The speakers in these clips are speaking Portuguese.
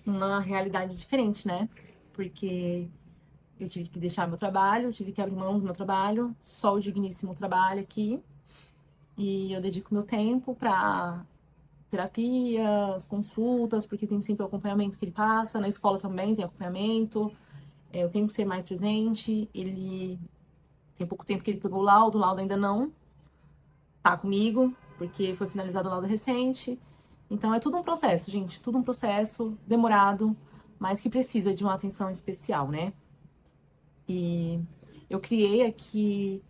uma realidade diferente, né? Porque eu tive que deixar meu trabalho, tive que abrir mão do meu trabalho, só o digníssimo trabalho aqui, e eu dedico meu tempo pra terapia, as consultas, porque tem sempre o acompanhamento que ele passa, na escola também tem acompanhamento, eu tenho que ser mais presente, ele tem pouco tempo que ele pegou o laudo ainda não tá comigo, porque foi finalizado o laudo recente, então é tudo um processo, gente, tudo um processo demorado, mas que precisa de uma atenção especial, né? E eu criei aqui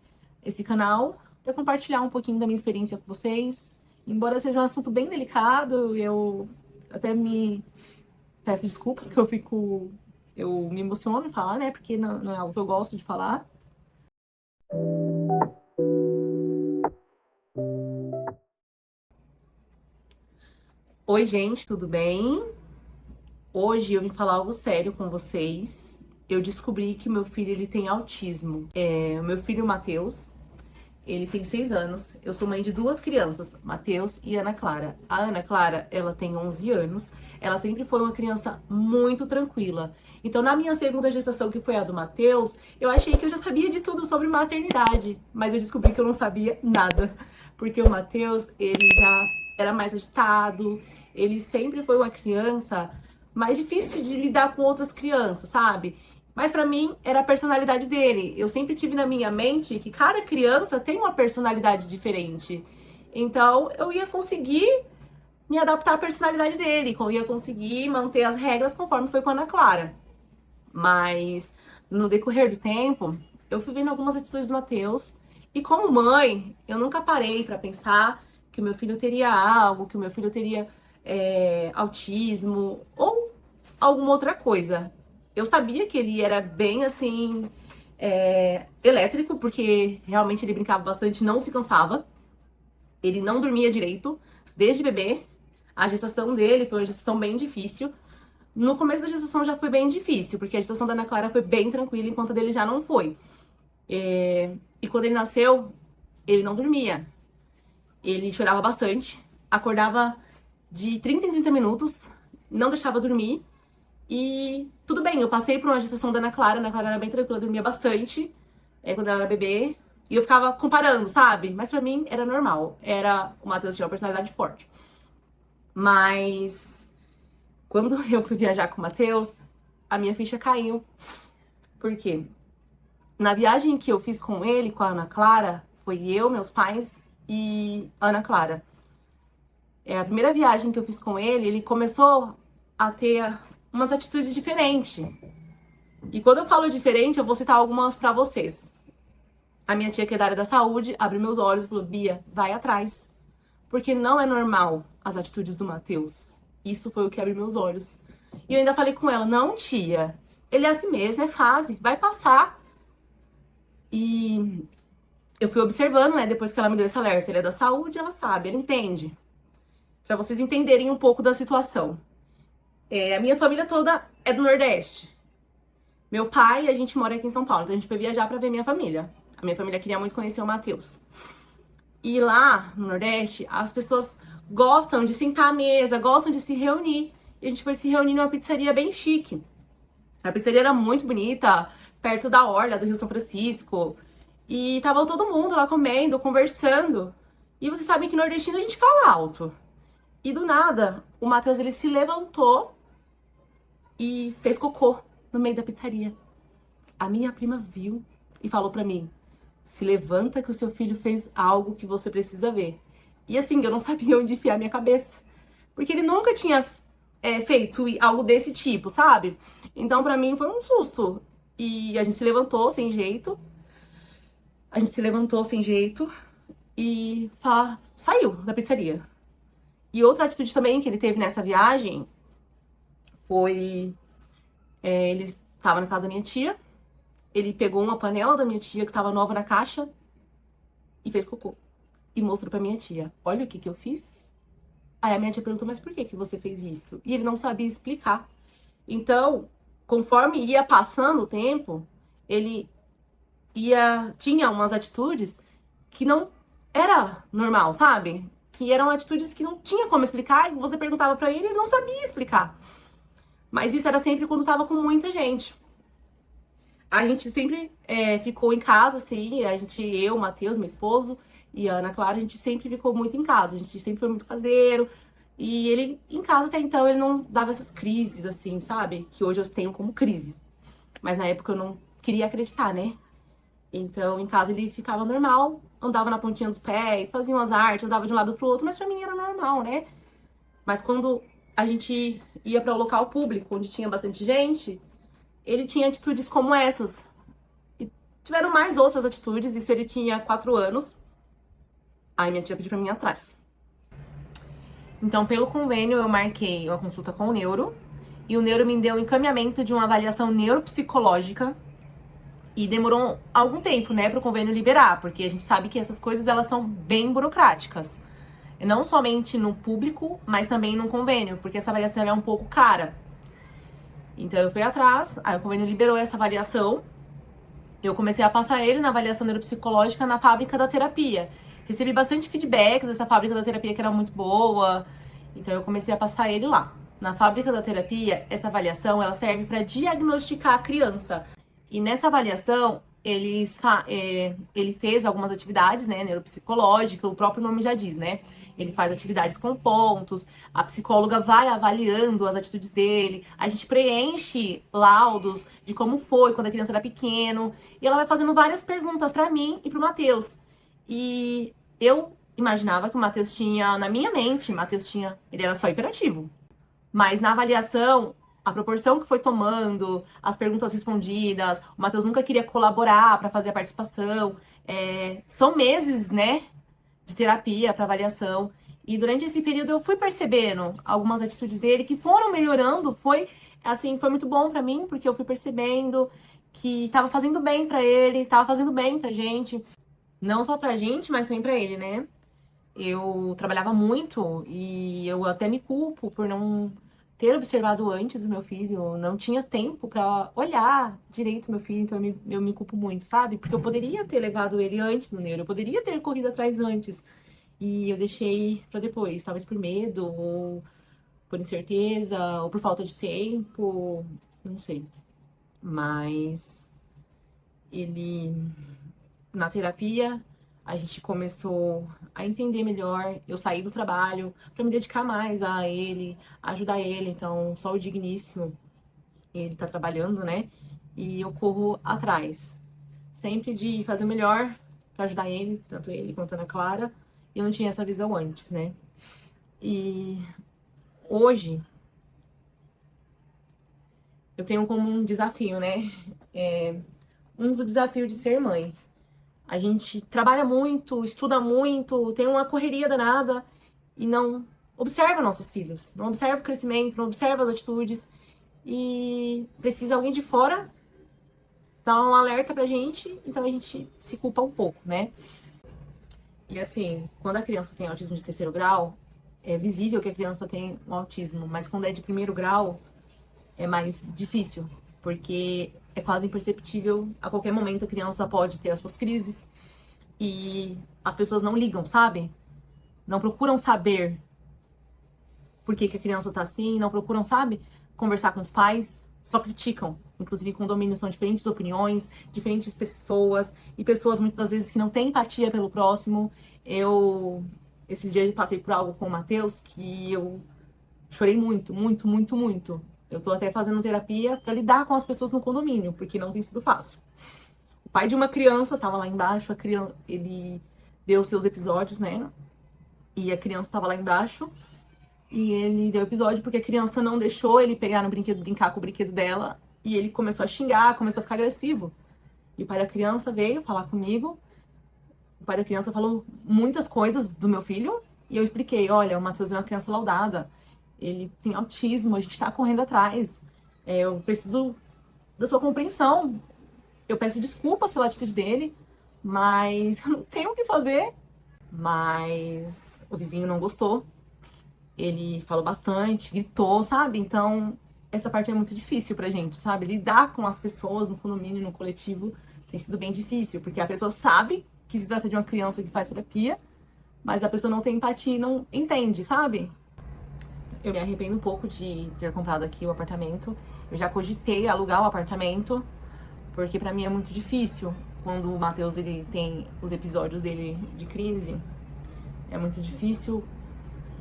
esse canal para compartilhar um pouquinho da minha experiência com vocês. Embora seja um assunto bem delicado, eu até me peço desculpas que eu me emociono em falar, né? Porque não é algo que eu gosto de falar. Oi, gente, tudo bem? Hoje eu vim falar algo sério com vocês. Eu descobri que meu filho ele tem autismo. O meu filho, Matheus, ele tem 6 anos. Eu sou mãe de duas crianças, Matheus e Ana Clara. A Ana Clara, ela tem 11 anos. Ela sempre foi uma criança muito tranquila. Então, na minha segunda gestação, que foi a do Matheus, eu achei que eu já sabia de tudo sobre maternidade. Mas eu descobri que eu não sabia nada. Porque o Matheus, ele já era mais agitado. Ele sempre foi uma criança mais difícil de lidar com outras crianças, sabe? Mas pra mim era a personalidade dele. Eu sempre tive na minha mente que cada criança tem uma personalidade diferente. Então eu ia conseguir me adaptar à personalidade dele, eu ia conseguir manter as regras conforme foi com a Ana Clara. Mas no decorrer do tempo, eu fui vendo algumas atitudes do Matheus e como mãe, eu nunca parei pra pensar que o meu filho teria algo, que o meu filho teria autismo ou alguma outra coisa. Eu sabia que ele era bem assim, elétrico, porque realmente ele brincava bastante, não se cansava. Ele não dormia direito desde bebê. A gestação dele foi uma gestação bem difícil. No começo da gestação já foi bem difícil, porque a gestação da Ana Clara foi bem tranquila, enquanto a dele já não foi. E quando ele nasceu, ele não dormia. Ele chorava bastante, acordava de 30 em 30 minutos, não deixava dormir. E tudo bem, eu passei por uma gestação da Ana Clara era bem tranquila, dormia bastante, quando ela era bebê. E eu ficava comparando, sabe? Mas pra mim era normal. O Matheus tinha uma personalidade forte. Mas quando eu fui viajar com o Matheus, a minha ficha caiu. Por quê? Na viagem que eu fiz com ele, com a Ana Clara, foi eu, meus pais e a Ana Clara. A primeira viagem que eu fiz com ele começou a ter umas atitudes diferentes. E quando eu falo diferente, eu vou citar algumas pra vocês. A minha tia, que é da área da saúde, abriu meus olhos e falou: Bia, vai atrás. Porque não é normal as atitudes do Matheus. Isso foi o que abriu meus olhos. E eu ainda falei com ela: não, tia, ele é assim mesmo, é fase, vai passar. E eu fui observando, né, depois que ela me deu esse alerta. Ele é da saúde, ela sabe, ela entende. Pra vocês entenderem um pouco da situação. A minha família toda é do Nordeste. Meu pai, a gente mora aqui em São Paulo, então a gente foi viajar pra ver minha família. A minha família queria muito conhecer o Matheus. E lá no Nordeste, as pessoas gostam de sentar à mesa, gostam de se reunir. E a gente foi se reunir numa pizzaria bem chique. A pizzaria era muito bonita, perto da orla do Rio São Francisco. E tava todo mundo lá comendo, conversando. E vocês sabem que nordestino a gente fala alto. E do nada, o Matheus ele se levantou e fez cocô no meio da pizzaria. A minha prima viu e falou pra mim: se levanta que o seu filho fez algo que você precisa ver. E assim, eu não sabia onde enfiar minha cabeça. Porque ele nunca tinha feito algo desse tipo, sabe? Então pra mim foi um susto. E a gente se levantou sem jeito. A gente se levantou sem jeito e saiu da pizzaria. E outra atitude também que ele teve nessa viagem foi... ele estava na casa da minha tia. Ele pegou uma panela da minha tia que estava nova na caixa e fez cocô. E mostrou pra minha tia: olha o que que eu fiz. Aí a minha tia perguntou: mas por que que você fez isso? E ele não sabia explicar. Então, conforme ia passando o tempo, ele tinha umas atitudes que não era normal, sabe? Que eram atitudes que não tinha como explicar, e você perguntava pra ele, ele não sabia explicar. Mas isso era sempre quando tava com muita gente. A gente sempre ficou em casa, assim, eu, o Matheus, meu esposo, e a Ana Clara, a gente sempre ficou muito em casa, a gente sempre foi muito caseiro. E ele, em casa até então, ele não dava essas crises, assim, sabe? Que hoje eu tenho como crise. Mas na época eu não queria acreditar, né? Então, em casa ele ficava normal, andava na pontinha dos pés, fazia umas artes, andava de um lado pro outro, mas pra mim era normal, né? Mas quando a gente ia para o local público, onde tinha bastante gente, ele tinha atitudes como essas. E tiveram mais outras atitudes, isso ele tinha 4 anos. Aí minha tia pediu pra mim ir atrás. Então, pelo convênio, eu marquei uma consulta com o neuro. E o neuro me deu um encaminhamento de uma avaliação neuropsicológica. E demorou algum tempo, né, pro convênio liberar. Porque a gente sabe que essas coisas, elas são bem burocráticas. Não somente no público, mas também no convênio. Porque essa avaliação é um pouco cara. Então, eu fui atrás, aí o convênio liberou essa avaliação. Eu comecei a passar ele na avaliação neuropsicológica na fábrica da terapia. Recebi bastante feedbacks dessa fábrica da terapia que era muito boa. Então eu comecei a passar ele lá. Na fábrica da terapia, essa avaliação ela serve para diagnosticar a criança. E nessa avaliação, ele fez algumas atividades, né, neuropsicológicas, o próprio nome já diz, né? Ele faz atividades com pontos, a psicóloga vai avaliando as atitudes dele, a gente preenche laudos de como foi quando a criança era pequeno, e ela vai fazendo várias perguntas para mim e pro Matheus. E eu imaginava que o Matheus tinha, na minha mente, ele era só hiperativo. Mas na avaliação, a proporção que foi tomando, as perguntas respondidas, o Matheus nunca queria colaborar para fazer a participação. São meses, né, de terapia para avaliação. E durante esse período eu fui percebendo algumas atitudes dele que foram melhorando. Foi muito bom para mim, porque eu fui percebendo que tava fazendo bem para ele, tava fazendo bem pra gente. Não só pra gente, mas também pra ele, né? Eu trabalhava muito e eu até me culpo por não ter observado antes o meu filho. Não tinha tempo pra olhar direito o meu filho, então eu me culpo muito, sabe? Porque eu poderia ter levado ele antes no neuro, eu poderia ter corrido atrás antes. E eu deixei pra depois, talvez por medo, ou por incerteza, ou por falta de tempo, não sei. Mas ele, na terapia, a gente começou a entender melhor. Eu saí do trabalho para me dedicar mais a ele, ajudar ele. Então, só o digníssimo, ele tá trabalhando, né? E eu corro atrás, sempre de fazer o melhor para ajudar ele, tanto ele quanto a Ana Clara. E eu não tinha essa visão antes, né? E hoje eu tenho como um desafio, né? Um do desafio de ser mãe. A gente trabalha muito, estuda muito, tem uma correria danada e não observa nossos filhos, não observa o crescimento, não observa as atitudes e precisa alguém de fora dar um alerta pra gente, então a gente se culpa um pouco, né? E assim, quando a criança tem autismo de 3º grau, é visível que a criança tem um autismo, mas quando é de 1º grau, é mais difícil, porque é quase imperceptível. A qualquer momento a criança pode ter as suas crises e as pessoas não ligam, sabe? Não procuram saber por que a criança tá assim, não procuram, sabe, conversar com os pais, só criticam. Inclusive, em condomínio são diferentes opiniões, diferentes pessoas, e pessoas muitas vezes que não têm empatia pelo próximo. Esses dias, passei por algo com o Matheus que eu chorei muito, muito, muito, muito. Eu tô até fazendo terapia pra lidar com as pessoas no condomínio, porque não tem sido fácil. O pai de uma criança tava lá embaixo, ele deu seus episódios, né? E a criança tava lá embaixo. E ele deu episódio porque a criança não deixou ele pegar no brinquedo, brincar com o brinquedo dela. E ele começou a xingar, começou a ficar agressivo. E o pai da criança veio falar comigo. O pai da criança falou muitas coisas do meu filho. E eu expliquei, olha, o Matheus é uma criança laudada. Ele tem autismo, a gente tá correndo atrás. Eu preciso da sua compreensão. Eu peço desculpas pela atitude dele, mas eu não tenho o que fazer. Mas o vizinho não gostou. Ele falou bastante, gritou, sabe? Então, essa parte é muito difícil pra gente, sabe? Lidar com as pessoas no condomínio, no coletivo, tem sido bem difícil, porque a pessoa sabe que se trata de uma criança que faz terapia, mas a pessoa não tem empatia e não entende, sabe? eu me arrependo um pouco de ter comprado aqui o apartamento. Eu já cogitei alugar o apartamento, porque pra mim é muito difícil. Quando o Matheus, ele tem os episódios dele de crise, é muito difícil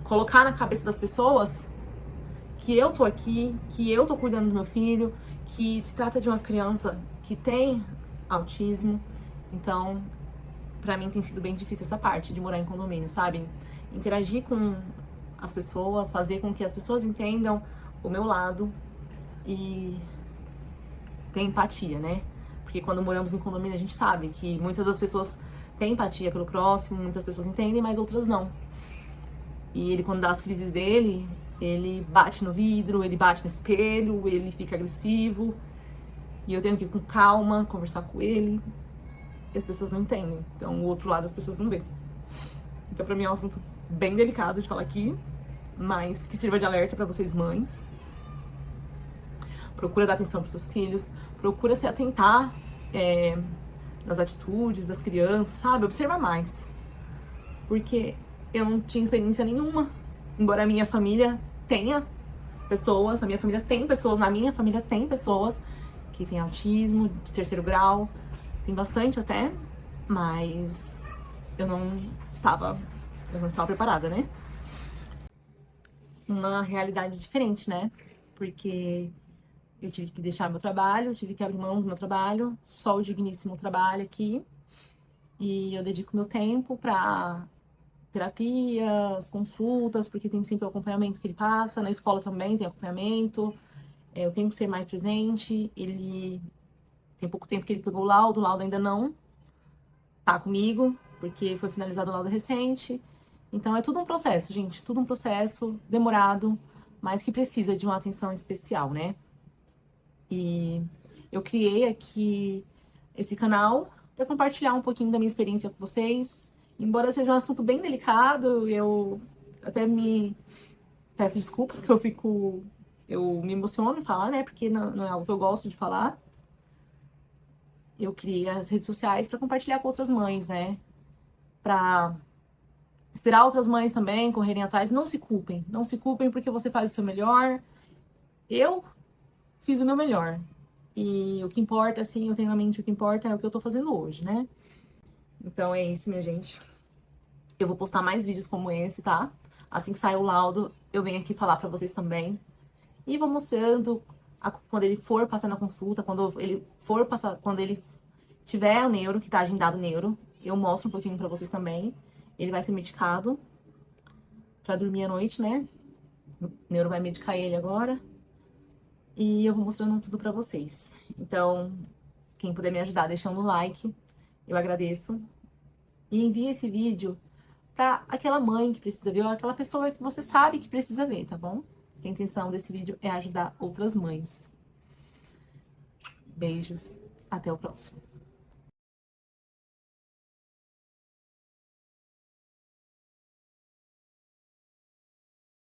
colocar na cabeça das pessoas que eu tô aqui, que eu tô cuidando do meu filho, que se trata de uma criança que tem autismo. Então, pra mim tem sido bem difícil essa parte de morar em condomínio, sabe? Interagir com as pessoas, fazer com que as pessoas entendam o meu lado e ter empatia, né? Porque quando moramos em condomínio a gente sabe que muitas das pessoas têm empatia pelo próximo, muitas pessoas entendem, mas outras não. E ele, quando dá as crises dele, ele bate no vidro, ele bate no espelho, ele fica agressivo. E eu tenho que ir com calma, conversar com ele. E as pessoas não entendem. Então, o outro lado as pessoas não vê. Então, pra mim é um assunto bem delicado de falar aqui, mas que sirva de alerta pra vocês mães. Procura dar atenção pros seus filhos. Procura se atentar nas atitudes das crianças, sabe? Observa mais. Porque eu não tinha experiência nenhuma. Embora a minha família tenha pessoas, na minha família tem pessoas que têm autismo de 3º grau, tem bastante até, mas eu não estava preparada, né? Uma realidade diferente, né? Porque eu tive que deixar meu trabalho, tive que abrir mão do meu trabalho, só o digníssimo trabalho aqui, e eu dedico meu tempo pra terapia, as consultas, porque tem sempre o acompanhamento que ele passa, na escola também tem acompanhamento, eu tenho que ser mais presente. Ele tem pouco tempo que ele pegou o laudo ainda não tá comigo, porque foi finalizado o laudo recente. Então é tudo um processo, gente, tudo um processo demorado, mas que precisa de uma atenção especial, né? E eu criei aqui esse canal para compartilhar um pouquinho da minha experiência com vocês. Embora seja um assunto bem delicado, eu até me peço desculpas que eu me emociono em falar, né? Porque não é algo que eu gosto de falar. Eu criei as redes sociais para compartilhar com outras mães, né? Para inspirar outras mães também, correrem atrás. Não se culpem porque você faz o seu melhor. Eu fiz o meu melhor. E o que importa, assim, eu tenho na mente o que importa é o que eu tô fazendo hoje, né? Então é isso, minha gente. Eu vou postar mais vídeos como esse, tá? Assim que sair o laudo, eu venho aqui falar pra vocês também. E vou mostrando quando ele for passar na consulta, quando ele tiver o neuro, que tá agendado o neuro, eu mostro um pouquinho pra vocês também. Ele vai ser medicado pra dormir à noite, né? O neuro vai medicar ele agora. E eu vou mostrando tudo pra vocês. Então, quem puder me ajudar deixando o like, eu agradeço. E envie esse vídeo pra aquela mãe que precisa ver, ou aquela pessoa que você sabe que precisa ver, tá bom? A intenção desse vídeo é ajudar outras mães. Beijos, até o próximo.